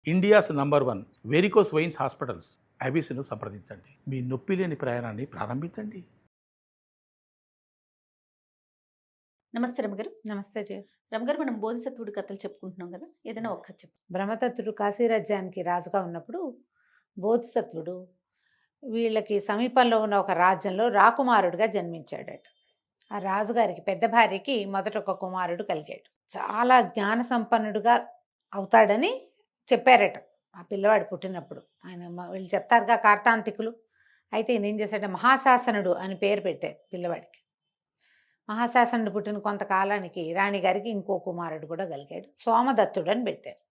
India's number 1 varicose veins hospitals ఐబీసీను సంప్రదించండి. మీ నొప్పి లేని ప్రయాణాన్ని ప్రారంభించండి. నమస్తే రమగారు. నమస్తే జీ. రమగారు, మనం బోధిసత్వుడి కథలు చెప్పుకుంటున్నాం కదా, ఏదైనా ఒక్క చెప్పు. బ్రహ్మదత్తుడు కాశీరాజ్యానికి రాజుగా ఉన్నప్పుడు బోధిసత్వుడు వీళ్ళకి సమీపంలో ఉన్న ఒక రాజ్యంలో రాకుమారుడిగా జన్మించాడట. ఆ రాజుగారికి పెద్ద భార్యకి మొదట ఒక కుమారుడు కలిగాడు. చాలా జ్ఞాన సంపన్నుడుగా అవుతాడని చెప్పారట ఆ పిల్లవాడు పుట్టినప్పుడు. వీళ్ళు చెప్తారుగా కార్తాంతికులు. అయితే ఈయన ఏం చేశాడంటే మహాశాసనుడు అని పేరు పెట్టారు పిల్లవాడికి. మహాశాసనుడు పుట్టిన కొంతకాలానికి రాణిగారికి ఇంకో కుమారుడు కూడా కలిగాడు. సోమదత్తుడు అని పెట్టారు.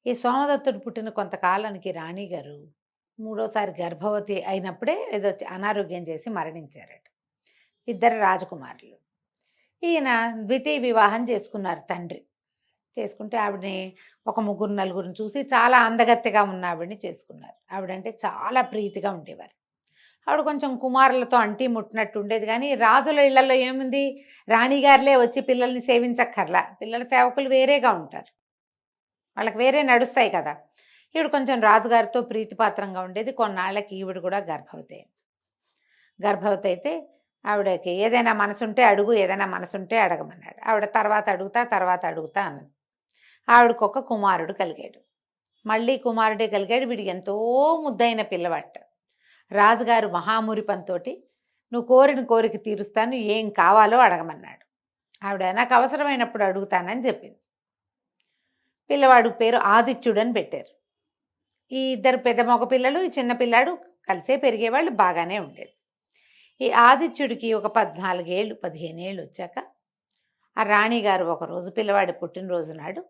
ఈ సోమదత్తుడు పుట్టిన కొంతకాలానికి రాణిగారు మూడోసారి గర్భవతి అయినప్పుడే ఏదో అనారోగ్యం చేసి మరణించారట. ఇద్దరు రాజకుమారులు. ఈయన ద్వితీయ వివాహం చేసుకున్నారు తండ్రి. చేసుకుంటే ఆవిడని ఒక ముగ్గురు నలుగురిని చూసి చాలా అందగత్తెగా ఉన్న ఆవిడని చేసుకున్నారు. ఆవిడంటే చాలా ప్రీతిగా ఉండేవారు. ఆవిడ కొంచెం కుమారులతో అంటి ముట్టినట్టు ఉండేది. కానీ రాజుల ఇళ్లలో ఏముంది, రాణిగారులే వచ్చి పిల్లల్ని సేవించక్కర్లా, పిల్లల సేవకులు వేరేగా ఉంటారు, వాళ్ళకి వేరే నడుస్తాయి కదా. ఈవిడ కొంచెం రాజుగారితో ప్రీతిపాత్రంగా ఉండేది. కొన్నాళ్ళకి ఈవిడ కూడా గర్భవతి అయింది. గర్భవతి అయితే ఆవిడకి ఏదైనా మనసుంటే అడుగు, ఏదైనా మనసుంటే అడగమన్నాడు. ఆవిడ తర్వాత అడుగుతా అన్నది. ఆవిడకు ఒక కుమారుడు కలిగాడు. మళ్ళీ కుమారుడే కలిగాడు. వీడు ఎంతో ముద్దైన పిల్లవాట. రాజుగారు మహామురిపంతో నువ్వు కోరిన కోరిక తీరుస్తాను, ఏం కావాలో అడగమన్నాడు. ఆవిడ నాకు అవసరమైనప్పుడు అడుగుతానని చెప్పింది. పిల్లవాడు పేరు ఆదిత్యుడు అని పెట్టారు. ఈ ఇద్దరు పెద్ద మగ పిల్లలు, ఈ చిన్న పిల్లాడు కలిసే పెరిగేవాళ్ళు, బాగానే ఉండేది. ఈ ఆదిత్యుడికి ఒక 14 ఏళ్ళు 15 ఏళ్ళు వచ్చాక ఆ రాణిగారు ఒకరోజు పిల్లవాడి పుట్టినరోజు నాడు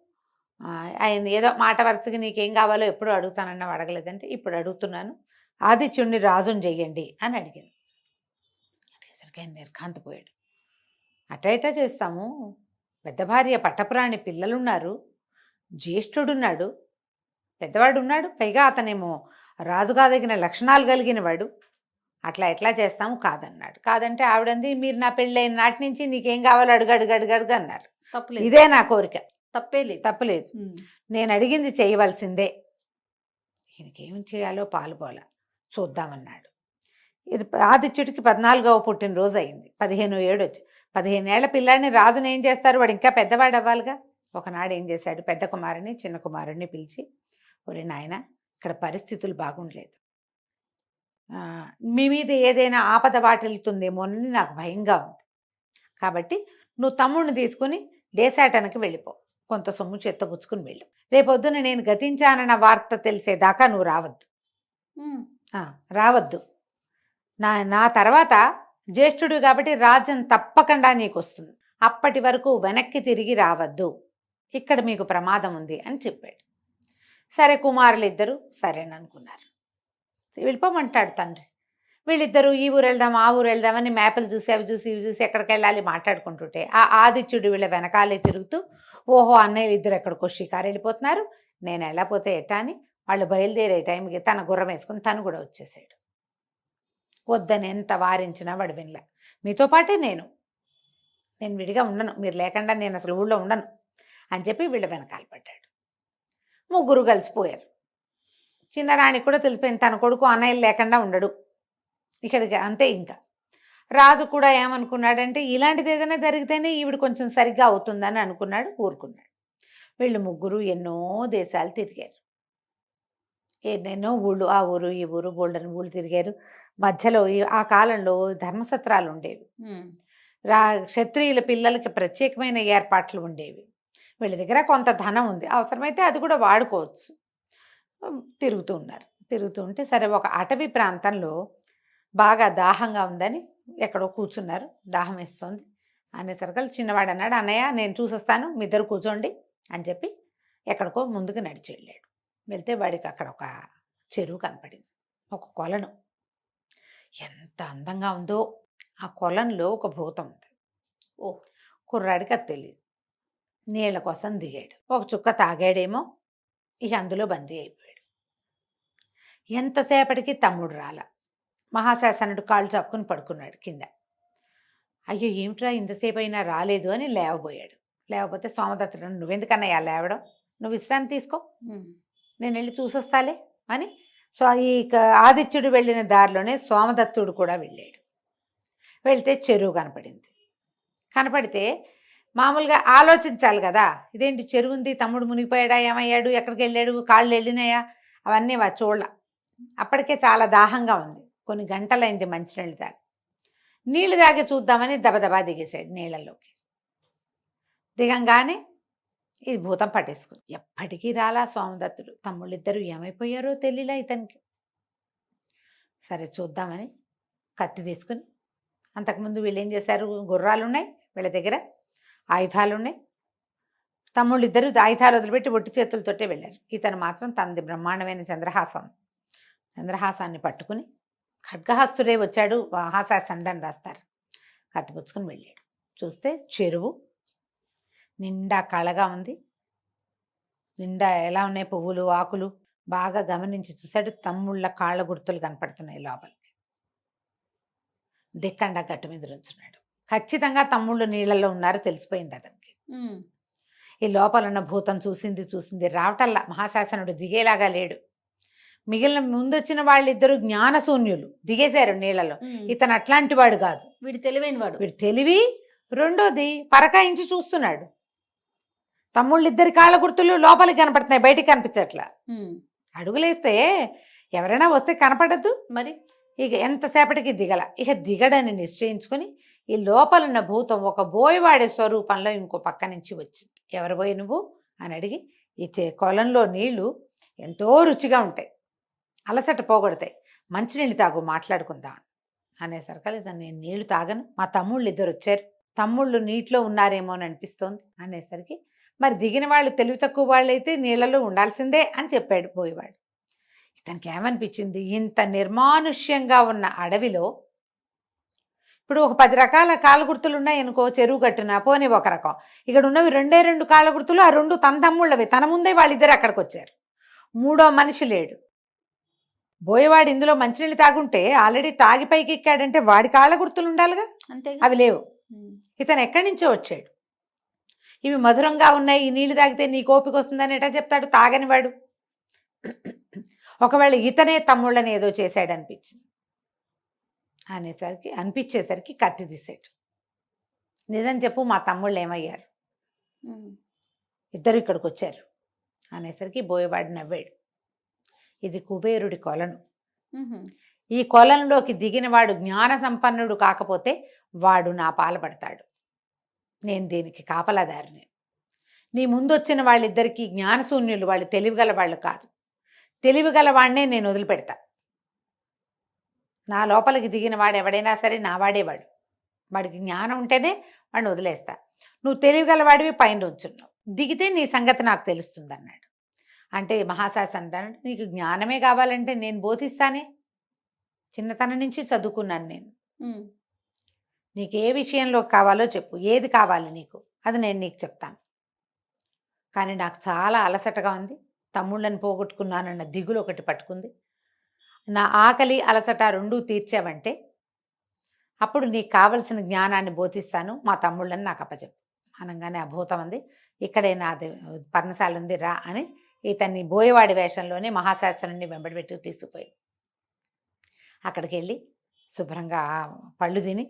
ఆయన ఏదో మాట వరుసగా నీకేం కావాలో ఎప్పుడు అడుగుతానన్నా అడగలేదంటే ఇప్పుడు అడుగుతున్నాను, ఆదిత్యుడిని రాజుని చెయ్యండి అని అడిగింది. అనేసరికి ఆయన నిర్ఘాంతపోయాడు. అటా చేస్తాము, పెద్ద భార్య పట్టపురాణి పిల్లలున్నారు, జ్యేష్ఠుడున్నాడు, పెద్దవాడు ఉన్నాడు, పైగా అతనేమో రాజుగా తగిన లక్షణాలు కలిగిన వాడు, అట్లా ఎట్లా చేస్తాము కాదన్నాడు. కాదంటే ఆవిడంది మీరు నా పెళ్ళైన నాటి నుంచి నీకేం కావాలో అడుగు అన్నారు. తప్పలేదు, ఇదే నా కోరిక, తప్పలేదు. నేను అడిగింది చేయవలసిందే. ఈయనకేం చేయాలో పాలుపోల చూద్దామన్నాడు. ఇది ఆదిత్యుడికి 14వ పుట్టినరోజు అయింది. 15 ఏడు వచ్చి 15 ఏళ్ల పిల్లాడిని రాజుని ఏం చేస్తారు, వాడు ఇంకా పెద్దవాడు అవ్వాలిగా. ఒకనాడు ఏం చేశాడు, పెద్ద కుమారుని చిన్న కుమారుడిని పిలిచి, ఒరే నాయన, ఇక్కడ పరిస్థితులు బాగుండలేదు, మీ మీద ఏదైనా ఆపద వాటిల్తుందేమోనని నాకు భయంగా ఉంది. కాబట్టి నువ్వు తమ్ముడిని తీసుకుని దేశాటనకి వెళ్ళిపో, కొంత సొమ్ము చెత్తపుచ్చుకుని వెళ్ళు. రేపొద్దున నేను గతించానన్న వార్త తెలిసేదాకా నువ్వు రావద్దు. నా తర్వాత జ్యేష్ఠుడు కాబట్టి రాజ్యం తప్పకుండా నీకు వస్తుంది. అప్పటి వరకు వెనక్కి తిరిగి రావద్దు, ఇక్కడ మీకు ప్రమాదం ఉంది అని చెప్పాడు. సరే కుమారులు ఇద్దరు సరేనని అనుకున్నారు. వెళ్ళిపోమంటాడు తండ్రి. వీళ్ళిద్దరూ ఈ ఊరు వెళ్దాం ఆ ఊరు వెళ్దామని మ్యాపులు చూసి అవి చూసి ఇవి చూసి ఎక్కడికి వెళ్ళాలి మాట్లాడుకుంటుంటే ఆ ఆదిత్యుడు వీళ్ళ వెనకాలే తిరుగుతూ, ఓహో అన్నయ్యలు ఇద్దరు ఎక్కడికో షికారు వెళ్ళిపోతున్నారు, నేను వెళ్ళకపోతే ఎట్టా అని వాళ్ళు బయలుదేరే టైంకి తన గుర్రం వేసుకుని తను కూడా వచ్చేసాడు. వద్దని ఎంత వారించినా వాడు వినలే. మీతో పాటే నేను విడిగా ఉండను, మీరు లేకుండా నేను అసలు ఊళ్ళో ఉండను అని చెప్పి వీళ్ళ వెనకాల పడ్డాడు. ముగ్గురు కలిసిపోయారు. చిన్నరాణికి కూడా తెలిసిపోయింది తన కొడుకు అన్నయ్యలు లేకుండా ఉండడు ఇక్కడికి, అంతే. ఇంకా రాజు కూడా ఏమనుకున్నాడంటే ఇలాంటిది ఏదైనా జరిగితేనే ఈవిడ కొంచెం సరిగ్గా అవుతుందని అనుకున్నాడు, ఊరుకున్నాడు. వీళ్ళు ముగ్గురు ఎన్నో దేశాలు తిరిగారు, ఎన్నెన్నో ఊళ్ళు, ఆ ఊరు ఈ ఊరు బోల్డని ఊళ్ళు తిరిగారు. మధ్యలో ఆ కాలంలో ధర్మసత్రాలు ఉండేవి, క్షత్రియుల పిల్లలకి ప్రత్యేకమైన ఏర్పాట్లు ఉండేవి. వీళ్ళ దగ్గర కొంత ధనం ఉంది, అవసరమైతే అది కూడా వాడుకోవచ్చు. తిరుగుతూ ఉంటే సరే ఒక అటవీ ప్రాంతంలో బాగా దాహంగా ఉందని ఎక్కడో కూర్చున్నారు. దాహం వేస్తోంది అనేసరికి చిన్నవాడు అన్నాడు, అన్నయ్య నేను చూసొస్తాను, మీ ఇద్దరు కూర్చోండి అని చెప్పి ఎక్కడికో ముందుకు నడిచి వెళ్ళాడు. వెళ్తే వాడికి అక్కడ ఒక చెరువు కనపడింది, ఒక కొలను. ఎంత అందంగా ఉందో ఆ కొలంలో ఒక భూతం ఉంది. కుర్రాడికి అది తెలియదు. నీళ్ల కోసం దిగాడు, ఒక చుక్క తాగాడేమో, ఇక అందులో బందీ అయిపోయాడు. ఎంతసేపటికి తమ్ముడు రాల. మహాశాసనుడు కాళ్ళు చాపుకుని పడుకున్నాడు కింద. అయ్యో ఏమిట్రా ఇంతసేపు అయినా రాలేదు అని లేవబోయాడు. లేకపోతే సోమదత్తుడు, నువ్వెందుకన్నయ్యా లేవడం, నువ్వు విశ్రాంతి తీసుకో, నేను వెళ్ళి చూసొస్తాలే అని. సో ఈ ఆదిత్యుడు వెళ్ళిన దారిలోనే సోమదత్తుడు కూడా వెళ్ళాడు. వెళ్తే చెరువు కనపడింది. కనపడితే మామూలుగా ఆలోచించాలి కదా, ఇదేంటి చెరువు ఉంది, తమ్ముడు మునిగిపోయాడా, ఏమయ్యాడు, ఎక్కడికి వెళ్ళాడు, కాళ్ళు వెళ్ళినాయా, అవన్నీ చూడాల. అప్పటికే చాలా దాహంగా ఉంది, కొన్ని గంటలైంది మంచినీళ్ళు తాగి. నీళ్లు తాగి చూద్దామని దబదబా దిగేశాడు నీళ్ళల్లోకి. దిగంగానే ఇది భూతం పట్టేసుకుంది. ఎప్పటికీ రాలా సోమదత్తుడు. తమ్ముళ్ళిద్దరూ ఏమైపోయారో తెలియలా ఇతనికి. సరే చూద్దామని కత్తి తీసుకుని, అంతకుముందు వీళ్ళు ఏం చేశారు, గుర్రాలు ఉన్నాయి వీళ్ళ దగ్గర, ఆయుధాలు ఉన్నాయి. తమ్ముళ్ళిద్దరూ ఆయుధాలు వదిలిపెట్టి ఒట్టి చేతులతోటే వెళ్ళారు. ఇతను మాత్రం తనది బ్రహ్మాండమైన చంద్రహాసాన్ని పట్టుకుని, ఖడ్గహస్తుడే వచ్చాడు, హాసాసండని రాస్తారు, కత్తి పుచ్చుకుని వెళ్ళాడు. చూస్తే చెరువు నిండా కళగా ఉంది. నిండా ఎలా ఉన్నాయి పువ్వులు, ఆకులు. బాగా గమనించి చూశాడు, తమ్ముళ్ళ కాళ్ళ గుర్తులు కనపడుతున్నాయి లోపలికి. దిక్కండా గట్టు మీద నుంచున్నాడు. ఖచ్చితంగా తమ్ముళ్ళు నీళ్ళల్లో ఉన్నారు తెలిసిపోయింది అతనికి. ఈ లోపల ఉన్న భూతం చూసింది రావటల్లా. మహాశాసనుడు దిగేలాగా లేడు. మిగిలిన ముందొచ్చిన వాళ్ళిద్దరూ జ్ఞానశూన్యులు, దిగేశారు నీళ్ళలో. ఇతను అట్లాంటి వాడు కాదు, వీడు తెలివైన వాడు. వీడు తెలివి. రెండోది పరకాయించి చూస్తున్నాడు. తమ్ముళ్ళిద్దరి కాళ్ళ గుర్తులు లోపలికి కనపడుతున్నాయి, బయటికి కనిపించట్లా. అడుగులేస్తే ఎవరైనా వస్తే కనపడద్దు మరి. ఇక ఎంతసేపటికి దిగల. ఇక దిగడని నిశ్చయించుకొని ఈ లోపలున్న భూతం ఒక బోయవాడి స్వరూపంలో ఇంకో పక్క నుంచి వచ్చింది. ఎవరు పోయి నువ్వు అని అడిగి, ఈ కొలంలో నీళ్లు ఎంతో రుచిగా ఉంటాయి, అలసట పోగొడతాయి, మంచినీళ్ళు తాగు, మాట్లాడుకుందాం అనేసరికి నేను నీళ్లు తాగను, మా తమ్ముళ్ళు ఇద్దరు వచ్చారు, తమ్ముళ్ళు నీటిలో ఉన్నారేమో అని అనిపిస్తోంది అనేసరికి, మరి దిగిన వాళ్ళు తెలివి తక్కువ వాళ్ళు అయితే నీళ్ళలో ఉండాల్సిందే అని చెప్పాడు పోయేవాడు. ఇతనికి ఏమనిపించింది, ఇంత నిర్మానుష్యంగా ఉన్న అడవిలో ఇప్పుడు ఒక 10 రకాల కాళ్ళ గుర్తులు ఉన్నాయి అనుకో, చెరువు కట్టున పోనీ ఒక రకం, ఇక్కడ ఉన్నవి 2 కాళ్ళ గుర్తులు, ఆ 2 తన తమ్ముళ్ళవి. తన ముందే వాళ్ళిద్దరు అక్కడికి వచ్చారు. మూడో మనిషి లేడు. బోయేవాడు ఇందులో మంచినీళ్ళు తాగుంటే ఆల్రెడీ తాగి పైకి ఎక్కాడంటే వాడి కాళ్ళ గుర్తులు ఉండాలిగా, అంతే, అవి లేవు. ఇతను ఎక్కడి నుంచో వచ్చాడు. ఇవి మధురంగా ఉన్నాయి, ఈ నీళ్లు తాగితే నీ కోపిక వస్తుందని ఎటా చెప్తాడు తాగని వాడు. ఒకవేళ ఇతనే తమ్ముళ్ళని ఏదో చేశాడు అనిపించేసరికి కత్తి తీసాడు. నిజం చెప్పు, మా తమ్ముళ్ళు ఏమయ్యారు, ఇద్దరు ఇక్కడికి వచ్చారు అనేసరికి బోయవాడు నవ్వాడు. ఇది కుబేరుడి కొలను. ఈ కొలంలోకి దిగినవాడు జ్ఞాన సంపన్నుడు కాకపోతే వాడు నా పాలపడతాడు. నేను దీనికి కాపలాదారిని. నీ ముందొచ్చిన వాళ్ళిద్దరికీ జ్ఞానశూన్యులు, వాళ్ళు తెలివిగల వాళ్ళు కాదు. తెలివిగల వాడినే నేను వదిలిపెడతా. నా లోపలికి దిగిన వాడు ఎవడైనా సరే నా వాడేవాడు. వాడికి జ్ఞానం ఉంటేనే వాడిని వదిలేస్తా. నువ్వు తెలివిగల వాడివి పైన ఉంచున్నావు, దిగితే నీ సంగతి నాకు తెలుస్తుంది అన్నాడు. అంటే మహాశాస అంటాడు, నీకు జ్ఞానమే కావాలంటే నేను బోధిస్తానే, చిన్నతనం నుంచి చదువుకున్నాను నేను. నీకు ఏ విషయంలో కావాలో చెప్పు, ఏది కావాలి నీకు, అది నేను నీకు చెప్తాను. కానీ నాకు చాలా అలసటగా ఉంది, తమ్ముళ్ళని పోగొట్టుకున్నానన్న దిగులు ఒకటి పట్టుకుంది. నా ఆకలి అలసట 2 తీర్చావంటే అప్పుడు నీకు కావలసిన జ్ఞానాన్ని బోధిస్తాను, మా తమ్ముళ్ళని నాకు అప్పచెప్పు అనగానే ఆ భూతం అంది, ఇక్కడే నాది పర్ణశాల ఉంది రా అని ఇతన్ని బోయవాడి వేషంలోనే మహాశాసనుడిని వెంబడిపెట్టి తీసుకుపోయి అక్కడికి వెళ్ళి శుభ్రంగా పళ్ళు తిని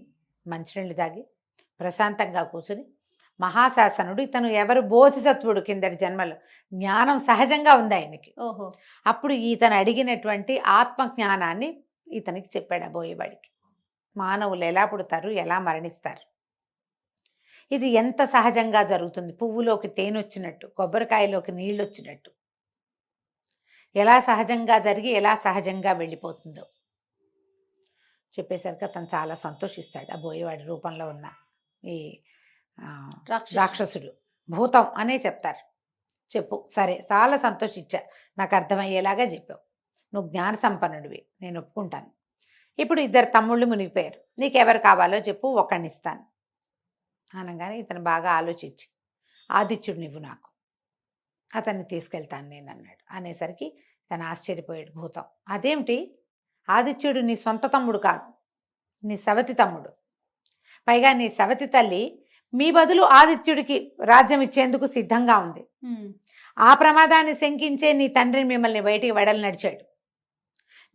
మంచినీళ్ళు తాగి ప్రశాంతంగా కూర్చుని, మహాశాసనుడు ఇతను ఎవరు బోధిసత్వుడు, కిందటి జన్మలో జ్ఞానం సహజంగా ఉంది ఆయనకి. ఓహో, అప్పుడు ఇతను అడిగినటువంటి ఆత్మజ్ఞానాన్ని ఇతనికి చెప్పాడు ఆ బోయేవాడికి. మానవులు ఎలా పుడతారు, ఎలా మరణిస్తారు, ఇది ఎంత సహజంగా జరుగుతుంది, పువ్వులోకి తేనె వచ్చినట్టు, కొబ్బరికాయలోకి నీళ్ళు వచ్చినట్టు ఎలా సహజంగా జరిగి ఎలా సహజంగా వెళ్ళిపోతుందో చెప్పేసరికి అతను చాలా సంతోషిస్తాడు. ఆ బోయేవాడి రూపంలో ఉన్న ఈ రాక్షసుడు, భూతం అనే చెప్తారు. చెప్పు, సరే చాలా సంతోషించా, నాకు అర్థమయ్యేలాగా చెప్పావు, నువ్వు జ్ఞాన సంపన్నుడివి, నేను ఒప్పుకుంటాను. ఇప్పుడు 2 తమ్ముళ్ళు మునిగిపోయారు, నీకెవరు కావాలో చెప్పు, ఒకడిని ఇస్తాను అనగానే ఇతను బాగా ఆలోచించి, ఆదిత్యుడు నువ్వు నాకు, అతన్ని తీసుకెళ్తాను నేను అన్నాడు. అనేసరికి తను ఆశ్చర్యపోయాడు భూతం. అదేమిటి, ఆదిత్యుడు నీ సొంత తమ్ముడు కాదు, నీ సవతి తమ్ముడు. పైగా నీ సవతి తల్లి మీ బదులు ఆదిత్యుడికి రాజ్యం ఇచ్చేందుకు సిద్ధంగా ఉంది. ఆ ప్రమాదాన్ని శంకించే నీ తండ్రిని మిమ్మల్ని బయటికి వెడలు నడిచాడు.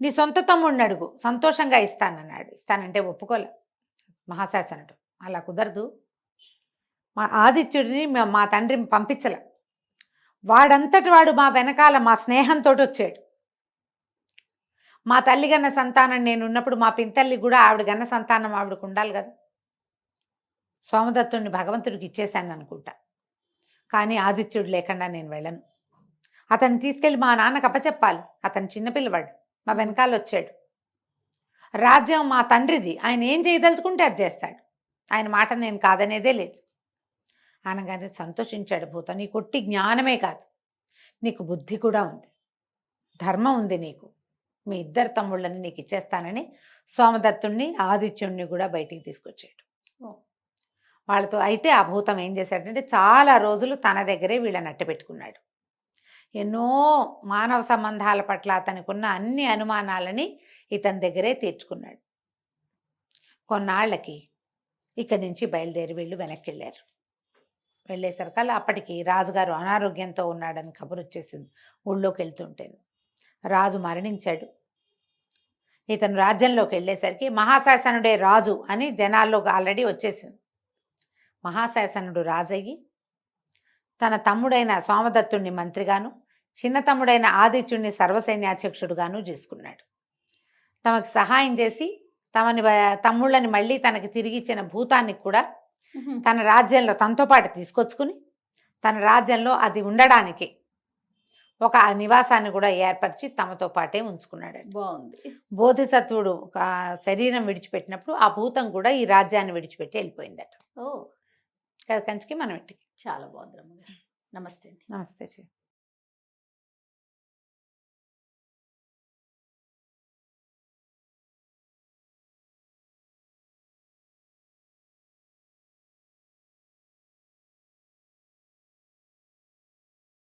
నీ సొంత తమ్ముడిని అడుగు, సంతోషంగా ఇస్తానన్నాడు. ఇస్తానంటే ఒప్పుకోలే మహాశాసనుడు. అలా కుదరదు, మా ఆదిత్యుడిని మా తండ్రిని పంపించలే, వాడంతటి వాడు మా వెనకాల మా స్నేహంతో వచ్చాడు. మా తల్లి గన్న సంతానం నేను ఉన్నప్పుడు మా పింతల్లి కూడా ఆవిడ గన్న సంతానం ఆవిడకు ఉండాలి కదా. సోమదత్తుడిని భగవంతుడికి ఇచ్చేశాను అనుకుంటా, కానీ ఆదిత్యుడు లేకుండా నేను వెళ్ళను. అతన్ని తీసుకెళ్ళి మా నాన్నకు అప్పచెప్పాలి. అతను చిన్నపిల్లవాడు, మా వెనకాల వచ్చాడు. రాజ్యం మా తండ్రిది, ఆయన ఏం చేయదలుచుకుంటే అది చేస్తాడు. ఆయన మాట నేను కాదనేదే లేదు అనగానే సంతోషించాడు భూతం. నీ కొట్టి జ్ఞానమే కాదు, నీకు బుద్ధి కూడా ఉంది, ధర్మం ఉంది నీకు. మీ ఇద్దరు తమ్ముళ్ళని నీకు ఇచ్చేస్తానని సోమదత్తుణ్ణి ఆదిత్యుణ్ణి కూడా బయటికి తీసుకొచ్చాడు వాళ్ళతో. అయితే ఆ భూతం ఏం చేశాడంటే చాలా రోజులు తన దగ్గరే వీళ్ళని అట్టపెట్టుకున్నాడు. ఎన్నో మానవ సంబంధాల పట్ల అతనికి ఉన్న అన్ని అనుమానాలని ఇతని దగ్గరే తీర్చుకున్నాడు. కొన్నాళ్ళకి ఇక్కడి నుంచి బయలుదేరి వీళ్ళు వెనక్కి వెళ్ళారు. వెళ్ళేసరికల్లా అప్పటికి రాజుగారు అనారోగ్యంతో ఉన్నాడని కబురు వచ్చేసింది. ఊళ్ళోకి వెళ్తుంటేను రాజు మరణించాడు. ఇతను రాజ్యంలోకి వెళ్ళేసరికి మహాశాసనుడే రాజు అని జనాల్లోకి ఆల్రెడీ వచ్చేసింది. మహాశాసనుడు రాజయ్యి తన తమ్ముడైన సోమదత్తుణ్ణి మంత్రిగాను, చిన్న తమ్ముడైన ఆదిత్యుణ్ణి సర్వసైన్యాధ్యక్షుడుగాను చేసుకున్నాడు. తమకు సహాయం చేసి తమ్ముళ్ళని మళ్ళీ తనకి తిరిగి ఇచ్చిన భూతానికి కూడా తన రాజ్యంలో తనతో పాటు తీసుకొచ్చుకుని తన రాజ్యంలో అది ఉండడానికి ఒక నివాసాన్ని కూడా ఏర్పరిచి తమతో పాటే ఉంచుకున్నాడు. బాగుంది. బోధిసత్వుడు శరీరం విడిచిపెట్టినప్పుడు ఆ భూతం కూడా ఈ రాజ్యాన్ని విడిచిపెట్టి వెళ్ళిపోయిందట. ఓ కంచికి మనం ఇంటికి. చాలా బాగుంది రమ్మగారు. నమస్తే అండి. నమస్తే.